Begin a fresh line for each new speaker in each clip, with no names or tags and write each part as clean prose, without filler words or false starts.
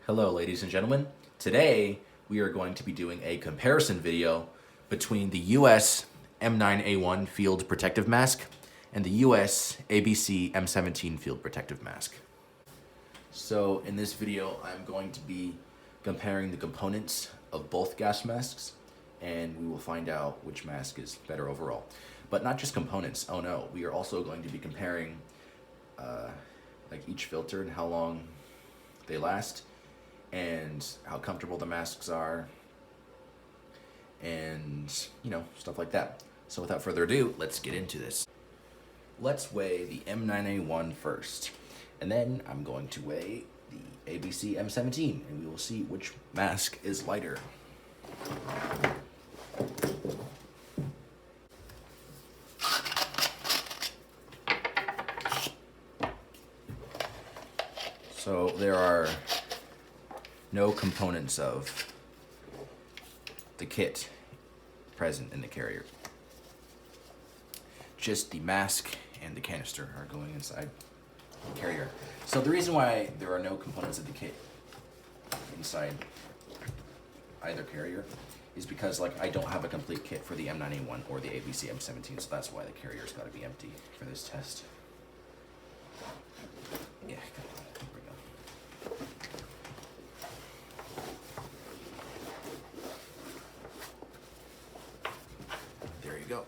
Hello, ladies and gentlemen. Today, we are going to be doing a comparison video between the US M9A1 Field Protective Mask and the US ABC M17 Field Protective Mask. So in this video, I'm going to be comparing the components of both gas masks, and we will find out which mask is better overall. But not just components, oh no, we are also going to be comparing like each filter and how long they last, and how comfortable the masks are, and stuff like that. So without further ado, let's get into this. Let's weigh the M9A1 first, and then I'm going to weigh the ABC M17, and we will see which mask is lighter. So there are no components of the kit present in the carrier. Just the mask and the canister are going inside the carrier. So the reason why there are no components of the kit inside either carrier is because I don't have a complete kit for the M9A1 or the ABC M17, so that's why the carrier's got to be empty for this test. Yeah, here we go. There you go.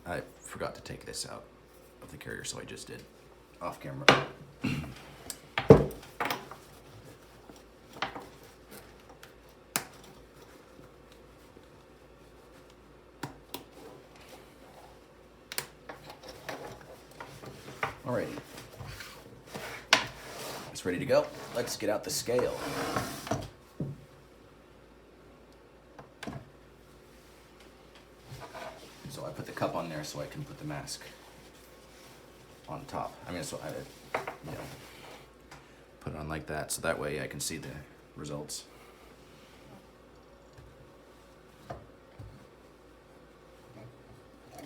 I forgot to take this out of the carrier, so I just did off camera. Alrighty. It's ready to go. Let's get out the scale. So I put the cup on there so I can put the mask on top. So I put it on like that, so that way I can see the results.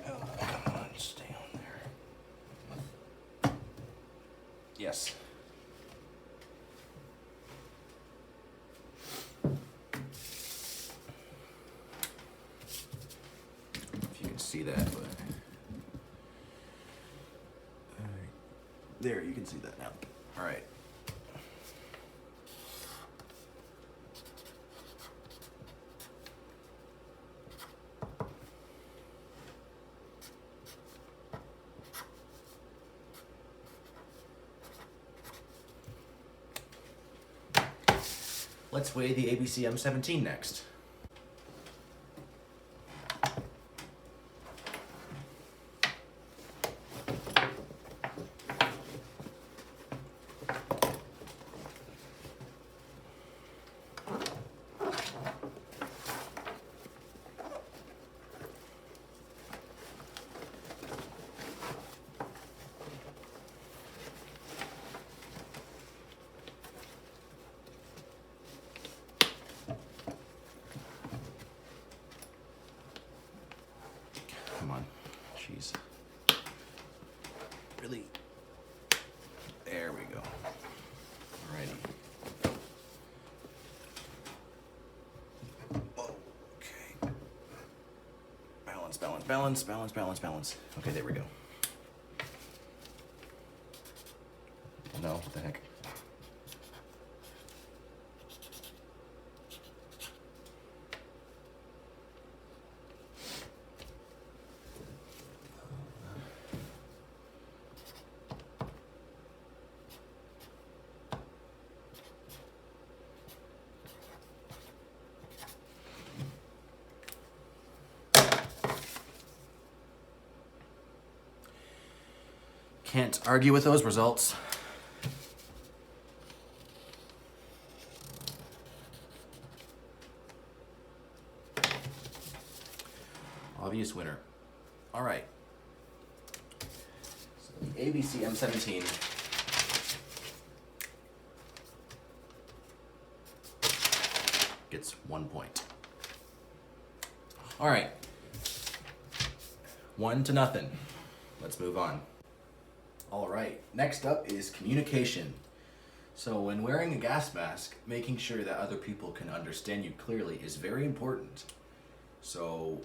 Oh, come on, stay on there. Yes. See that, but there, you can see that now. All right. Let's weigh the ABC M17 next. Come on, jeez. Really? There we go. Alrighty. Okay. Balance, balance, balance, balance, balance, balance. Okay, there we go. No, what the heck? Can't argue with those results. Obvious winner. All right. So the ABC M17 gets 1 point. All right. 1-0. Let's move on. All right, next up is communication. So when wearing a gas mask, making sure that other people can understand you clearly is very important. So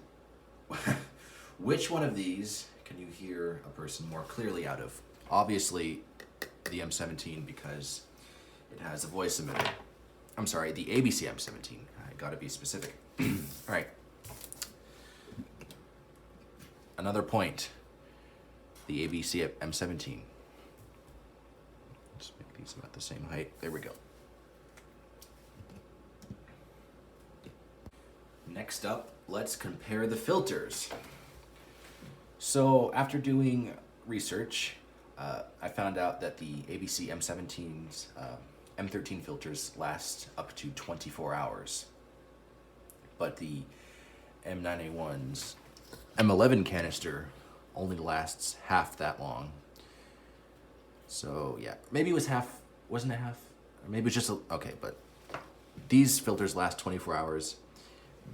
which one of these can you hear a person more clearly out of? Obviously, the M17 because it has a voice emitter. I'm sorry, the ABC M17. I gotta be specific. All right. Another point. The ABC M17. Let's make these about the same height. There we go. Next up, let's compare the filters. So after doing research, I found out that the ABC M17's M13 filters last up to 24 hours. But the M9A1's M11 canister only lasts half that long. So yeah, maybe it was half, wasn't it half? Or maybe it's just, okay, but these filters last 24 hours.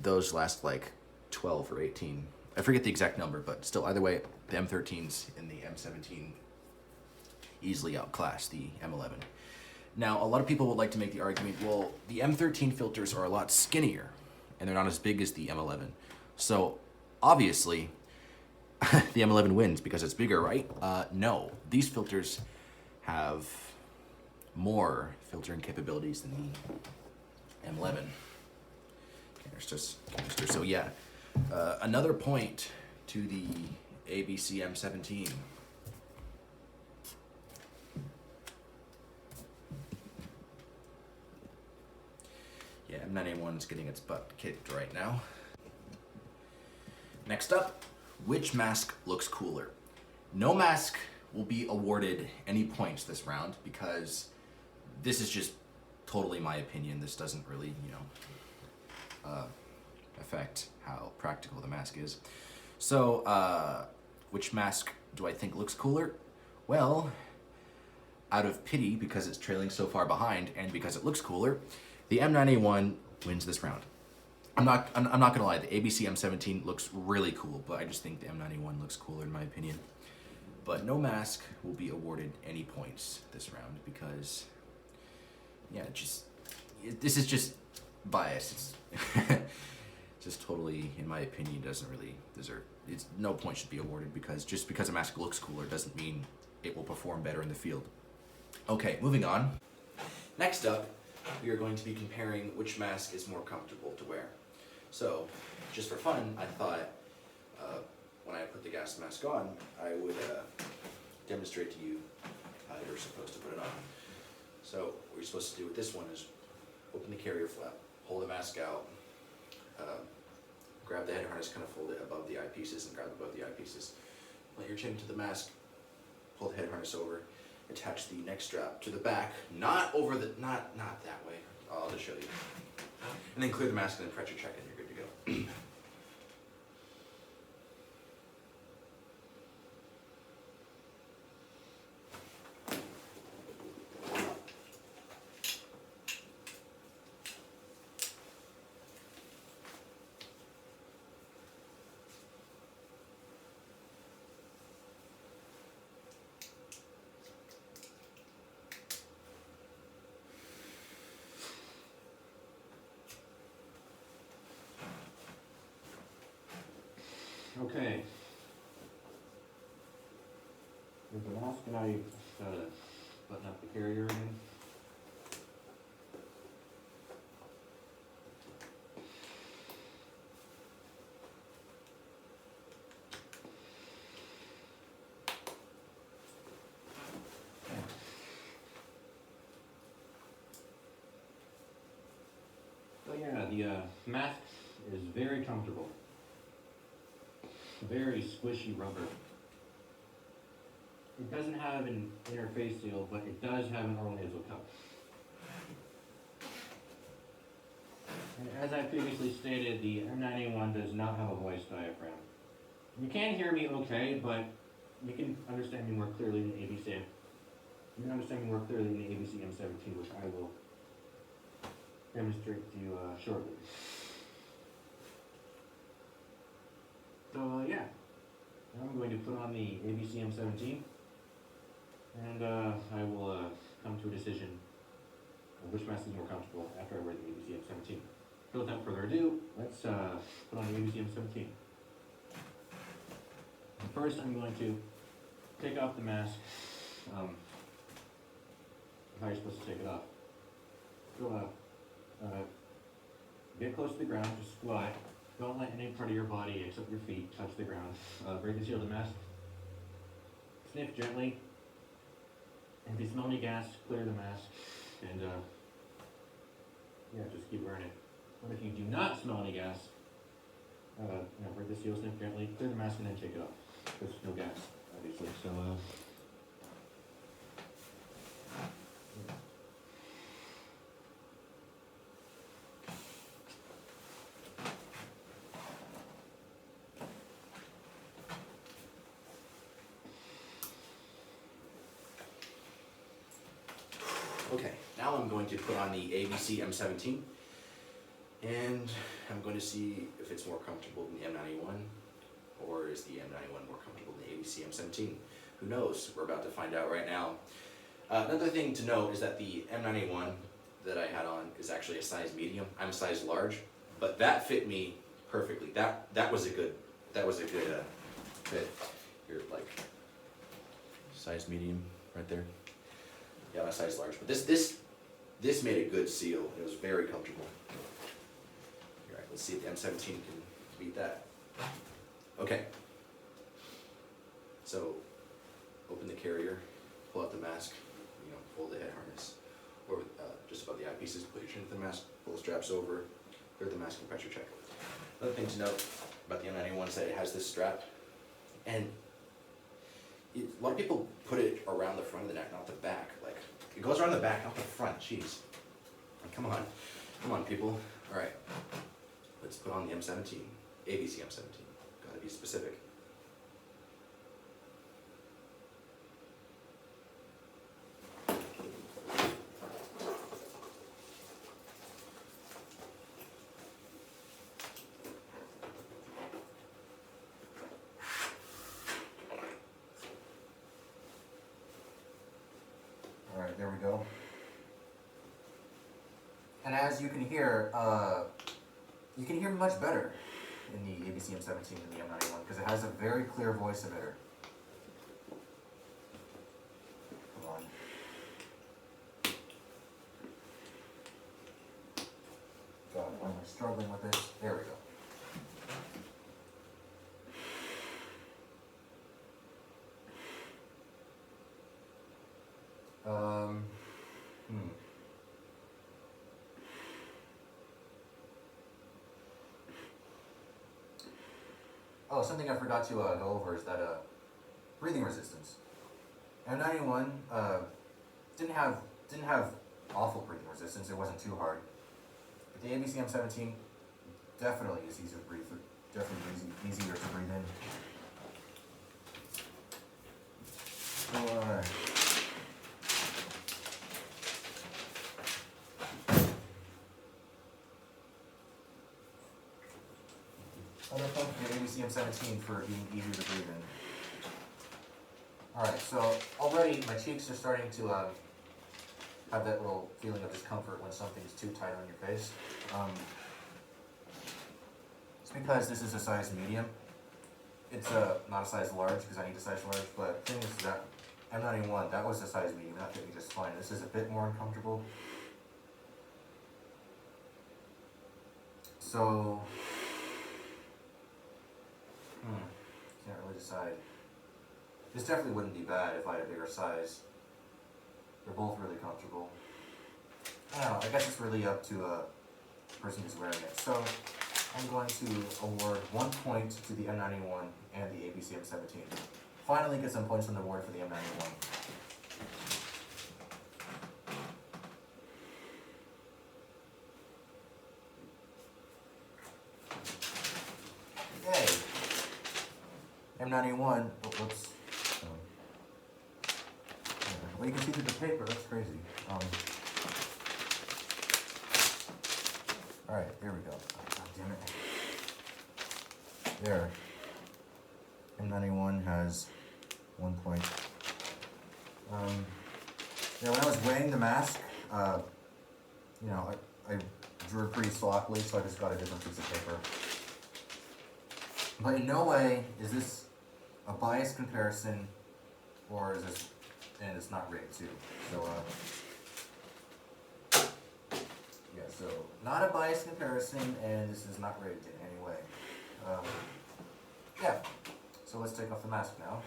Those last like 12 or 18. I forget the exact number, but still, either way, the M13s and the M17 easily outclass the M11. Now, a lot of people would like to make the argument, well, the M13 filters are a lot skinnier, and they're not as big as the M11. So, obviously, the M11 wins because it's bigger, right? No, these filters have more filtering capabilities than the M11 canister. So yeah, another point to the ABC M17. Yeah, M9A1 is getting its butt kicked right now. Next up, which mask looks cooler? No mask will be awarded any points this round because this is just totally my opinion. This doesn't really, affect how practical the mask is. So, which mask do I think looks cooler? Well, out of pity because it's trailing so far behind and because it looks cooler, the M9A1 wins this round. I'm not gonna lie, the ABC M17 looks really cool, but I just think the M9A1 looks cooler in my opinion. But no mask will be awarded any points this round because, yeah, this is just bias. It's just totally, in my opinion, doesn't really deserve. No point should be awarded because just because a mask looks cooler doesn't mean it will perform better in the field. Okay, moving on. Next up, we are going to be comparing which mask is more comfortable to wear. So, just for fun, I thought when I put the gas mask on, I would demonstrate to you how you're supposed to put it on. So, what you're supposed to do with this one is open the carrier flap, hold the mask out, grab the head harness, kind of fold it above the eyepieces and grab above the eyepieces. Let your chin to the mask, pull the head harness over, attach the neck strap to the back, not over the, not that way. I'll just show you. And then clear the mask and then pressure check and you're good to go.
Okay. There's the mask, and I gotta button up the carrier again. So yeah, the mask is very comfortable. Very squishy rubber. It doesn't have an inner face seal, but it does have an oral nasal cup. And as I previously stated, the M9A1 does not have a voice diaphragm. You can hear me okay, but you can understand me more clearly than ABC. You can understand me more clearly than the ABC M17, which I will demonstrate to you shortly. So yeah, now I'm going to put on the ABC M17. And I will come to a decision on which mask is more comfortable after I wear the ABC M17. So without further ado, let's put on the ABC M17. First, I'm going to take off the mask. How you're supposed to take it off. So, get close to the ground, just squat. Don't let any part of your body except your feet touch the ground. Break and seal the mask. Sniff gently. And if you smell any gas, clear the mask. And yeah, just keep wearing it. But if you do not smell any gas, break the seal, sniff gently, clear the mask, and then take it off. There's no gas, obviously. So,
Okay, now I'm going to put on the ABC M17, and I'm going to see if it's more comfortable than the M9A1, or is the M9A1 more comfortable than the ABC M17? Who knows? We're about to find out right now. Another thing to note is that the M9A1 that I had on is actually a size medium. I'm a size large, but that fit me perfectly. That was a good fit. Here, like size medium right there. Yeah, my size large, but this made a good seal. It was very comfortable. All right, let's see if the M17 can beat that. Okay. So, open the carrier, pull out the mask, pull the head harness, or just above the eyepieces, put your chin to the mask, pull the straps over, clear the mask, and pressure check. Another thing to note about the M9A1 is that it has this strap, and a lot of people put it around the front of the neck, not the back. Like, it goes around the back, not the front. Jeez. Like, come on, people. All right, let's put on the M17, ABC M17. Gotta be specific.
Alright, there we go. And as you can hear much better in the ABC M17 than the M9A1 because it has a very clear voice emitter. Come on. God, why am I struggling with this? There we go. Oh, something I forgot to go over is that breathing resistance. M9A1 didn't have awful breathing resistance. It wasn't too hard. But the ABC M17 definitely is easier to breathe. Definitely easier to breathe in. So, other thanks to the ABC M17 for being easier to breathe in. Alright, so already my cheeks are starting to have that little feeling of discomfort when something's too tight on your face. It's because this is a size medium. It's not a size large because I need a size large, but the thing is that M9A1, that was a size medium, that fit me just fine. This is a bit more uncomfortable. So, can't really decide. This definitely wouldn't be bad if I had a bigger size. They're both really comfortable. I don't know, I guess it's really up to the person who's wearing it. So, I'm going to award 1 point to the M9A1 and the ABC M17. Finally get some points on the board for the M9A1. Yay! M9A1, oh, whoops. Well, you can see through the paper, that's crazy. Alright, there we go. God damn it. There. M9A1 has 1 point. When I was weighing the mask, you know, I drew it pretty sloppily, so I just got a different piece of paper. But in no way is this a biased comparison, or is this, and it's not rigged too. So, yeah, so not a biased comparison, and this is not rigged in any way. Yeah, so let's take off the mask now.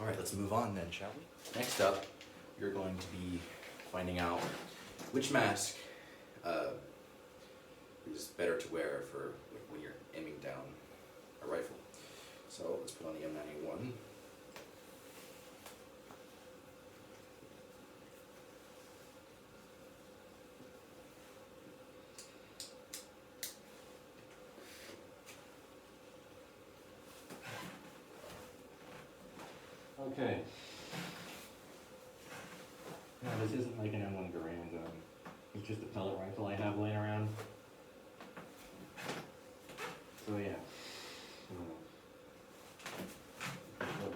All right, let's move on then, shall we? Next up, you're going to be finding out which mask is better to wear for when you're aiming down a rifle. So let's put on the M9A1.
Okay. No, this isn't like an M1 Garand. It's just a pellet rifle I have laying around. So yeah. Close.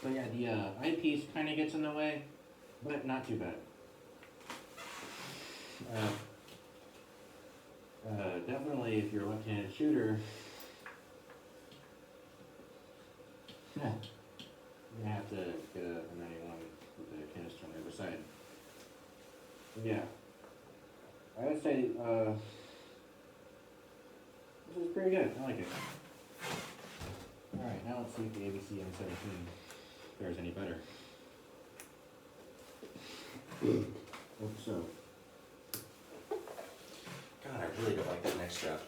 So yeah, the eyepiece kind of gets in the way, but not too bad. Definitely if you're a left-handed shooter, you're gonna have to get a 91 with a canister on the other side. Yeah, I would say this is pretty good. I like it. All right, now let's see if the ABC M17 fares any better. Hope so.
God, I really don't like that neck strap.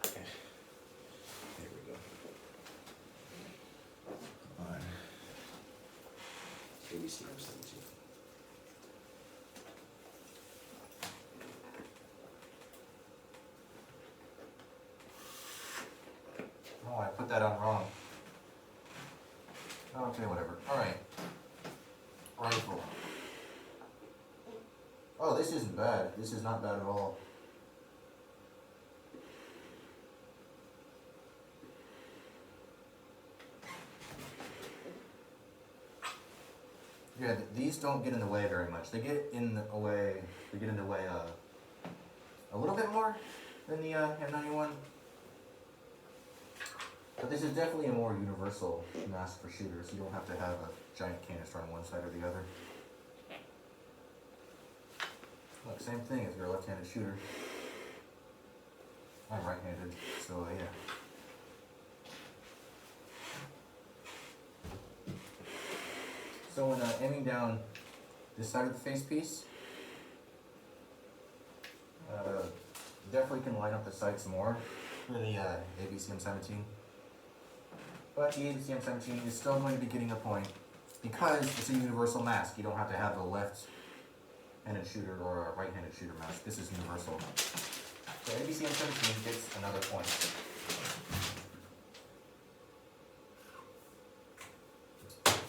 Okay. There we go. Come on. ABC M17.
Oh, I put that on wrong. Okay, whatever. Alright. Rifle. Oh, this isn't bad. This is not bad at all. Yeah, these don't get in the way very much. They get in the way. They get in the way a little bit more than the M91. But this is definitely a more universal mask for shooters. You don't have to have a giant canister on one side or the other. Look, same thing if you're a left-handed shooter. I'm right-handed, so yeah. So when aiming down this side of the face piece, definitely can line up the sights more for the ABC M17. But the ABC M17 is still going to be getting a point because it's a universal mask. You don't have to have a left-handed shooter or a right-handed shooter mask. This is universal. So ABC M17 gets another point.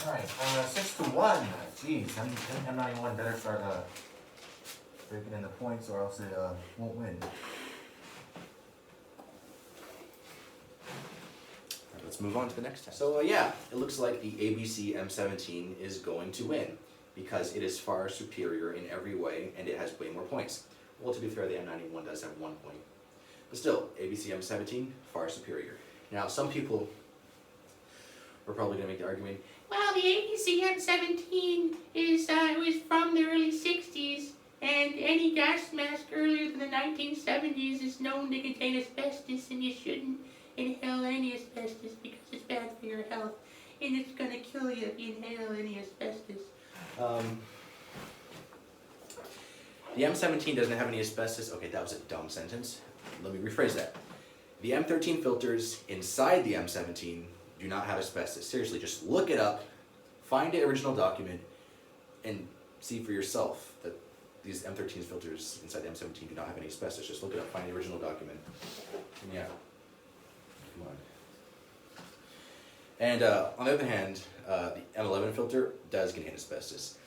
Alright, 6-1. Jeez, M91 better start breaking in the points or else it won't win.
Let's move on to the next test. So yeah, it looks like the ABC M17 is going to win because it is far superior in every way and it has way more points. Well, to be fair, the M91 does have 1 point. But still, ABC M17, far superior. Now, some people are probably going to make the argument,
Well, the ABC M17 is was from the early 60s, and any gas mask earlier than the 1970s is known to contain asbestos, and you shouldn't inhale any asbestos because it's bad for your health, and it's gonna kill you if you inhale any asbestos.
The M17 doesn't have any asbestos. Okay, that was a dumb sentence. Let me rephrase that. The M13 filters inside the M17 do not have asbestos. Seriously, just look it up, find the original document, and see for yourself that these M13 filters inside the M17 do not have any asbestos. Just look it up, find the original document. Yeah. Come on. And on the other hand, the M11 filter does contain asbestos.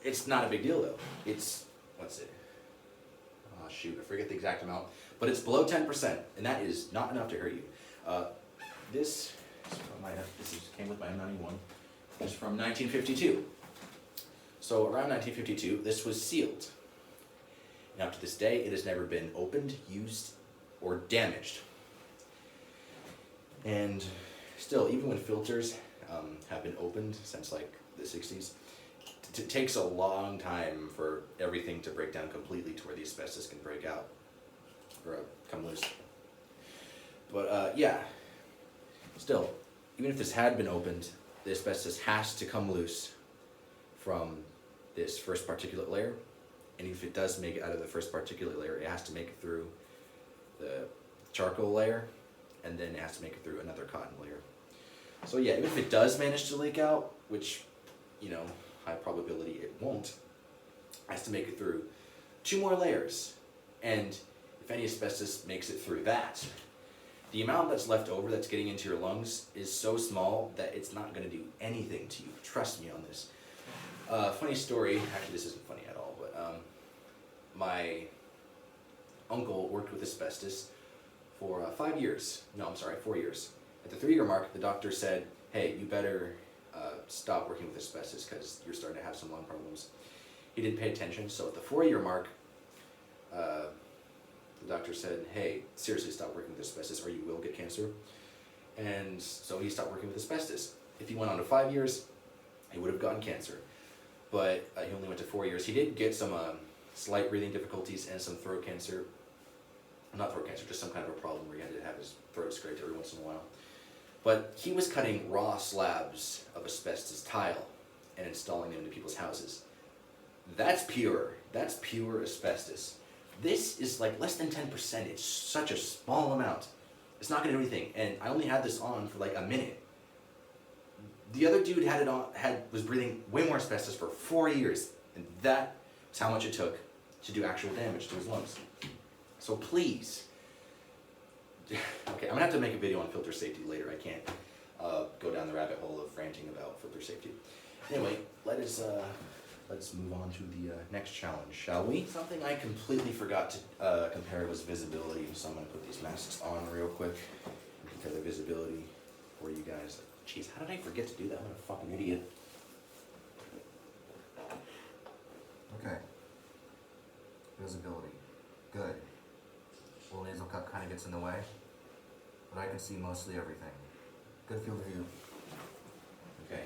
It's not a big deal though. It's, what's it? Oh shoot, I forget the exact amount. But it's below 10%, and that is not enough to hurt you. This came with my M9A1. It's from 1952. So around 1952, this was sealed. And up to this day, it has never been opened, used, or damaged. And still, even when filters have been opened since like the 60s, it takes a long time for everything to break down completely to where the asbestos can break out or come loose. But yeah, still, even if this had been opened, the asbestos has to come loose from this first particulate layer. And if it does make it out of the first particulate layer, it has to make it through the charcoal layer, and then it has to make it through another cotton layer. So yeah, even if it does manage to leak out, which, you know, high probability it won't, it has to make it through 2 more layers. And if any asbestos makes it through that, the amount that's left over that's getting into your lungs is so small that it's not going to do anything to you. Trust me on this. Funny story, actually this isn't funny at all, but my uncle worked with asbestos for 5 years. No, I'm sorry, 4 years. At the 3-year mark, the doctor said, hey, you better stop working with asbestos because you're starting to have some lung problems. He didn't pay attention, so at the 4-year mark, the doctor said, hey, seriously stop working with asbestos or you will get cancer. And so he stopped working with asbestos. If he went on to 5 years, he would have gotten cancer. But he only went to 4 years. He did get some slight breathing difficulties and some throat cancer. Not throat cancer, just some kind of a problem where he had to have his throat scraped every once in a while. But he was cutting raw slabs of asbestos tile and installing them into people's houses. That's pure asbestos. This is like less than 10%. It's such a small amount. It's not gonna do anything. And I only had this on for like a minute. The other dude had it on, was breathing way more asbestos for 4 years, and that is how much it took to do actual damage to his lungs. So please, okay, I'm gonna have to make a video on filter safety later. I can't go down the rabbit hole of ranting about filter safety. Anyway, let's move on to the next challenge, shall we? Something I completely forgot to compare was visibility, so I'm gonna put these masks on real quick and compare the visibility for you guys. Jeez, how did I forget to do that? I'm a fucking idiot.
Okay. Visibility. Good. Little nasal cup kind of gets in the way, but I can see mostly everything. Good field of view.
Okay.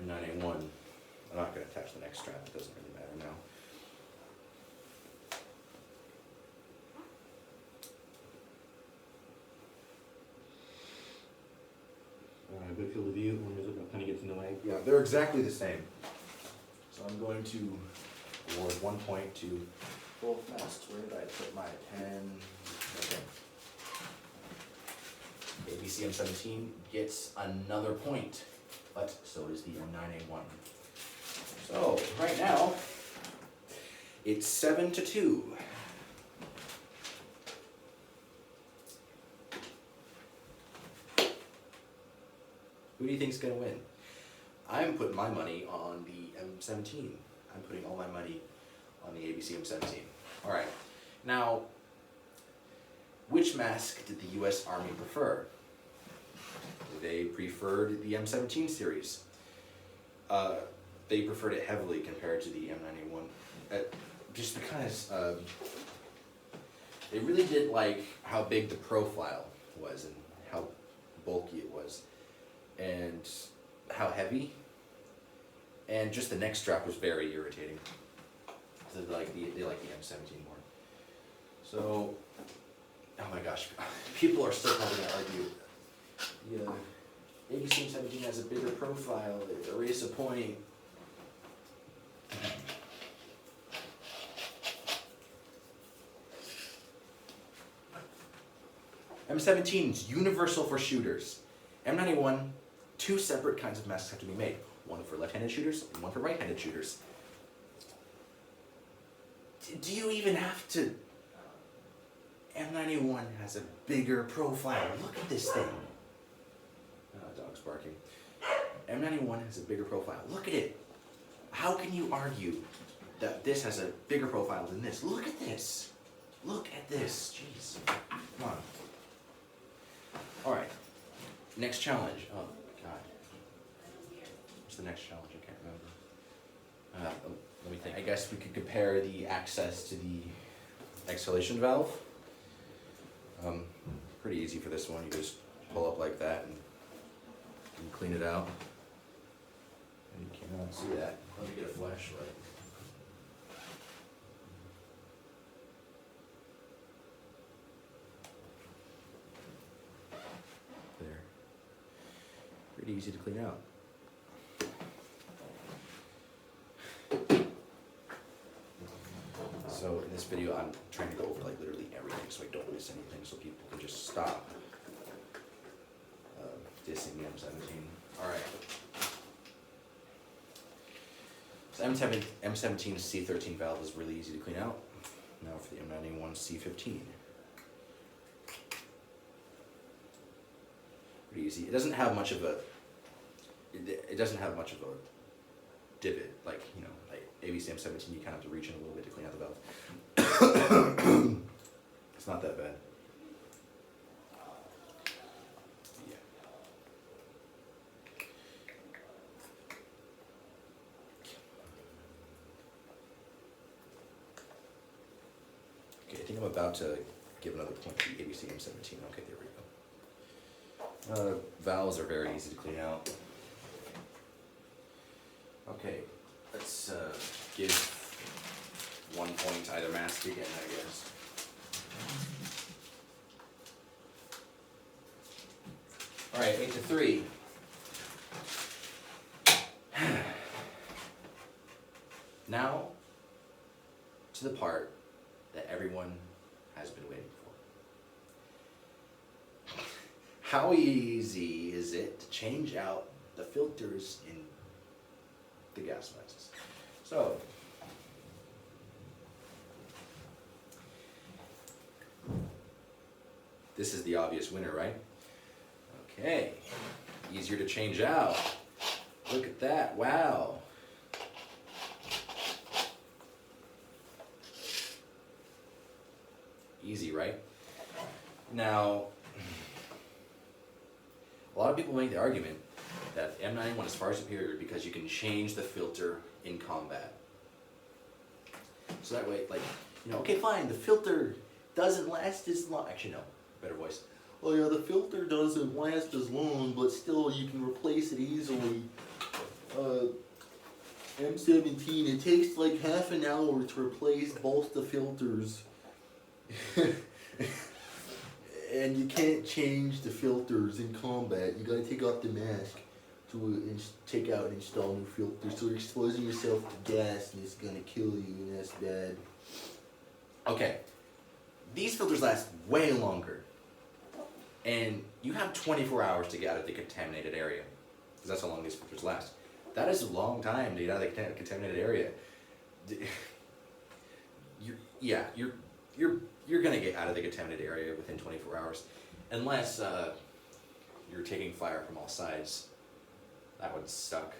M9A1. I'm not going to attach the next strap. It doesn't really matter now.
Good field of view, one music kind of gets in the way.
Yeah, they're exactly the same. So I'm going to award 1 point to both masks. Where did I put my pen? Okay. ABC M17 gets another point, but so does the M9A1. So right now, it's 7-2. Who do you think's gonna win? I'm putting my money on the M17. I'm putting all my money on the ABC M17. All right. Now, which mask did the U.S. Army prefer? They preferred the M17 series. They preferred it heavily compared to the M9A1, just because they really didn't like how big the profile was and how bulky it was. And how heavy, and just the neck strap was very irritating. So they like the M17 more. So, oh my gosh, people are still probably gonna argue. The ABC M17 has a bigger profile. Erase a point. M17 is universal for shooters. M9A1, two separate kinds of masks have to be made. One for left-handed shooters and one for right-handed shooters. Do you even have to? M9A1 has a bigger profile. Look at this thing. Dog's barking. M9A1 has a bigger profile. Look at it. How can you argue that this has a bigger profile than this? Look at this. Look at this. Jeez. Come on. Alright. Next challenge. Oh, God. What's the next challenge? I can't remember. Let me think. I guess we could compare the access to the exhalation valve. Pretty easy for this one. You just pull up like that and clean it out. And you cannot see that. Let me get a flashlight. There. Pretty easy to clean out. So in this video, I'm trying to go over like literally everything so I don't miss anything, so people can just stop dissing the M17. All right. So M17's C13 valve is really easy to clean out. Now for the M9A1 C15. Pretty easy. It doesn't have much of a. It doesn't have much of a divot, like, you know, like ABC M17, you kind of have to reach in a little bit to clean out the valve. It's not that bad. Yeah. Okay, I think I'm about to give another point to the ABC M17. Okay, there we go. Valves are very easy to clean out. Okay, let's give 1 point either mask again, I guess. All right, 8-3. Now, to the part that everyone has been waiting for. How easy is it to change out the filters in the gas masks? So, this is the obvious winner, right? Okay, easier to change out. Look at that, wow. Easy, right? Now, a lot of people make the argument that M9A1 is far superior because you can change the filter in combat. So that way, like, you know, okay, fine, the filter doesn't last as long. Actually, no, better voice. Oh yeah, the filter doesn't last as long, but still you can replace it easily. M17, it takes like half an hour to replace both the filters. And you can't change the filters in combat. You gotta take off the mask to take out and install new filters. So you're exposing yourself to gas and it's gonna kill you, and that's bad. Okay, these filters last way longer. And you have 24 hours to get out of the contaminated area, because that's how long these filters last. That is a long time to get out of the contaminated area. You're gonna get out of the contaminated area within 24 hours, unless you're taking fire from all sides. That would suck.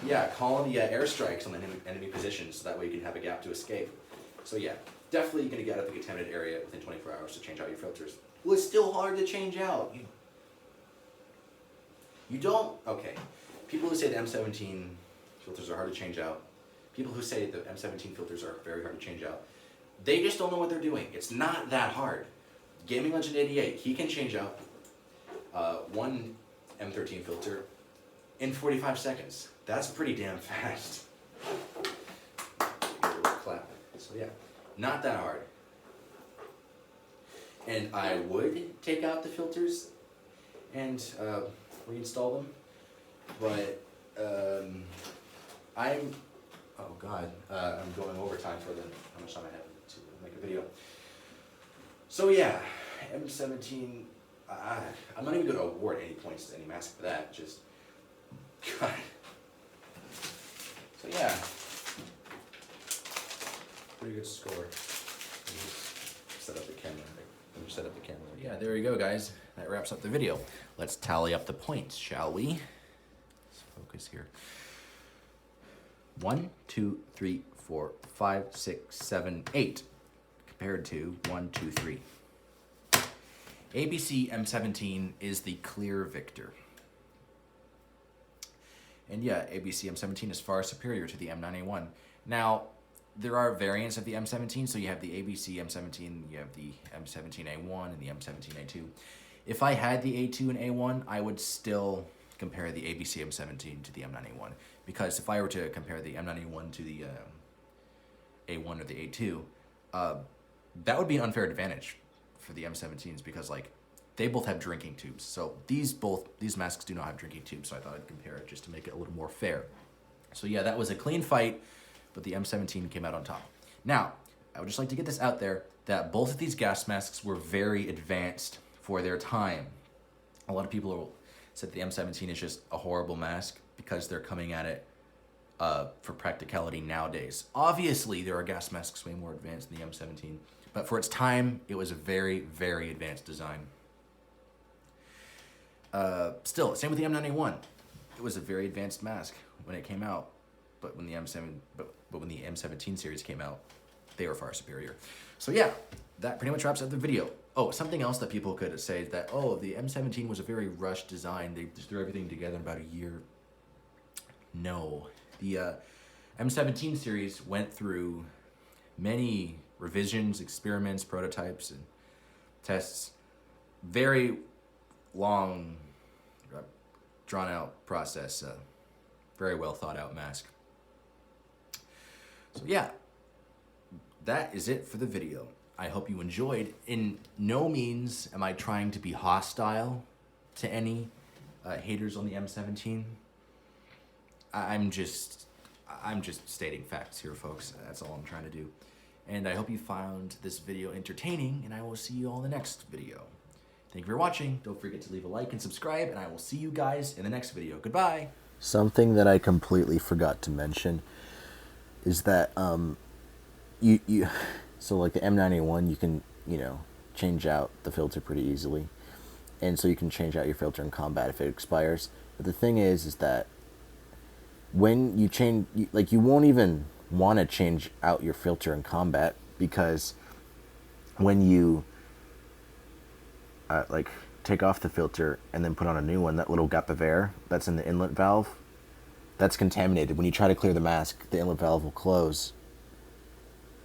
Yeah, call in the airstrikes on the enemy positions, so that way you can have a gap to escape. So yeah, definitely gonna get out of the contaminated area within 24 hours to change out your filters. Well, it's still hard to change out. You don't, okay. People who say the M17 filters are hard to change out, people who say the M17 filters are very hard to change out, they just don't know what they're doing. It's not that hard. Gaming Legend 88, he can change out one M13 filter in 45 seconds. That's pretty damn fast. Give it a little clap. So yeah, not that hard. And I would take out the filters and reinstall them, but I'm going overtime for how much time I have to make a video. So yeah, M17. I'm not even going to award any points to any mask for that. Just God. So yeah, pretty good score. Let me just set up the camera. Let me set up the camera. Yeah, there you go, guys. That wraps up the video. Let's tally up the points, shall we? Let's focus here. 1, 2, 3, 4, 5, 6, 7, 8, compared to 1, 2, 3. ABC M17 is the clear victor. And yeah, ABC M17 is far superior to the M9A1. Now, there are variants of the M17, so you have the ABC M17, you have the M17A1 and the M17A2. If I had the A2 and A1, I would still compare the ABC M17 to the M9A1, because if I were to compare the M9A1 to the A1 or the A2, that would be an unfair advantage for the M17s, because like they both have drinking tubes. So these masks do not have drinking tubes, so I thought I'd compare it just to make it a little more fair. So yeah, that was a clean fight, but the M17 came out on top. Now, I would just like to get this out there that both of these gas masks were very advanced for their time. A lot of people said the M17 is just a horrible mask because they're coming at it for practicality nowadays. Obviously, there are gas masks way more advanced than the M17, but for its time, it was a very, very advanced design. Still, same with the M9A1. It was a very advanced mask when it came out, but when the M17 series came out, they were far superior. So yeah, that pretty much wraps up the video. Oh, something else that people could say is that, oh, the M17 was a very rushed design. They just threw everything together in about a year. No. The M17 series went through many revisions, experiments, prototypes, and tests. Very long, drawn-out process. Very well thought-out mask. So yeah, that is it for the video. I hope you enjoyed. In no means am I trying to be hostile to any haters on the M17. I'm just stating facts here, folks. That's all I'm trying to do. And I hope you found this video entertaining, and I will see you all in the next video. Thank you for watching. Don't forget to leave a like and subscribe, and I will see you guys in the next video. Goodbye.
Something that I completely forgot to mention is that so like the M9A1, you can, change out the filter pretty easily. And so you can change out your filter in combat if it expires. But the thing is that when you change, you won't even want to change out your filter in combat, because when you take off the filter and then put on a new one, that little gap of air that's in the inlet valve, that's contaminated. When you try to clear the mask, the inlet valve will close,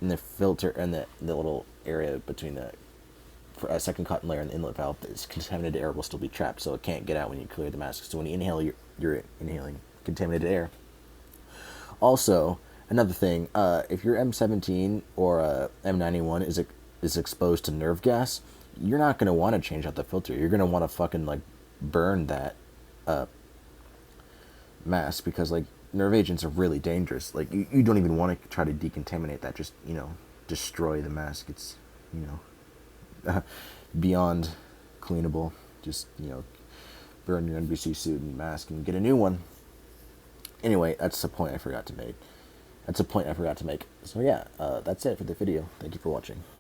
and the filter and the little area between the second cotton layer and the inlet valve, this contaminated air will still be trapped, so it can't get out when you clear the mask. So when you inhale, you're inhaling contaminated air. Also, another thing, if your M17 or M9A1 is exposed to nerve gas, you're not going to want to change out the filter. You're going to want to fucking burn that mask, because nerve agents are really dangerous. You don't even want to try to decontaminate that. Just destroy the mask. It's beyond cleanable. Just burn your NBC suit and mask and get a new one. Anyway, that's the point I forgot to make. So yeah, that's it for the video. Thank you for watching.